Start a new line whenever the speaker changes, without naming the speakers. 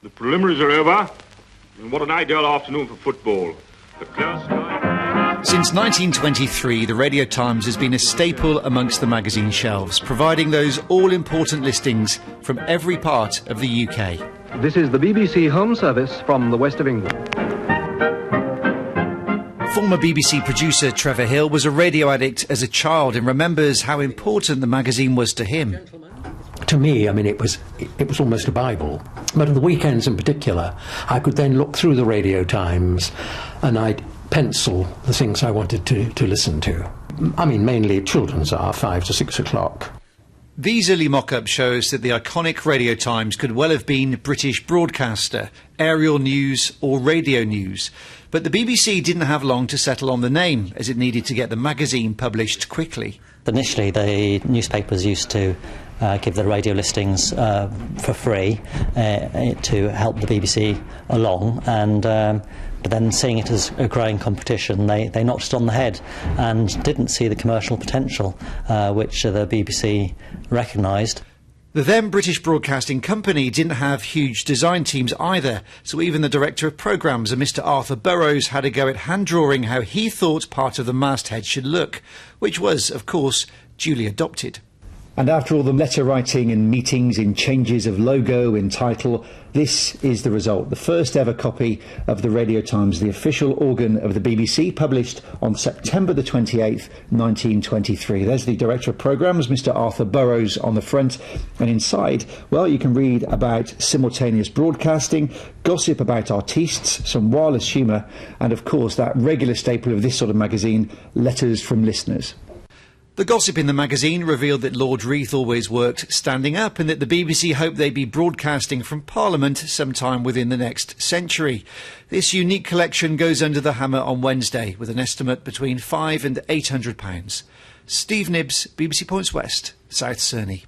The preliminaries are over, and what an ideal afternoon for football. The clear sky...
Since 1923, the Radio Times has been a staple amongst the magazine shelves, providing those all-important listings from every part of the UK.
This is the BBC Home Service from the west of England.
Former BBC producer Trevor Hill was a radio addict as a child and remembers how important the magazine was to him.
To me, I mean, it was almost a Bible. But on the weekends in particular, I could then look through the Radio Times and I'd pencil the things I wanted to listen to. I mean, mainly children's hour, 5 to 6 o'clock.
These early mock-ups show us that the iconic Radio Times could well have been British Broadcaster, Aerial News or Radio News. But the BBC didn't have long to settle on the name, as it needed to get the magazine published quickly.
Initially, the newspapers used to give the radio listings for free to help the BBC along, and but then seeing it as a growing competition, they knocked it on the head and didn't see the commercial potential which the BBC recognised.
The then British Broadcasting Company didn't have huge design teams either, so even the director of programmes, a Mr Arthur Burrows, had a go at hand-drawing how he thought part of the masthead should look, which was, of course, duly adopted. And after all the letter writing and meetings in changes of logo and title, this is the result. The first ever copy of the Radio Times, the official organ of the BBC, published on September the 28th, 1923. There's the Director of Programmes, Mr Arthur Burrows, on the front. And inside, well, you can read about simultaneous broadcasting, gossip about artistes, some wireless humour, and of course that regular staple of this sort of magazine, letters from listeners. The gossip in the magazine revealed that Lord Reith always worked standing up and that the BBC hoped they'd be broadcasting from Parliament sometime within the next century. This unique collection goes under the hammer on Wednesday with an estimate between £500 and £800. Steve Nibbs, BBC Points West, South Cerney.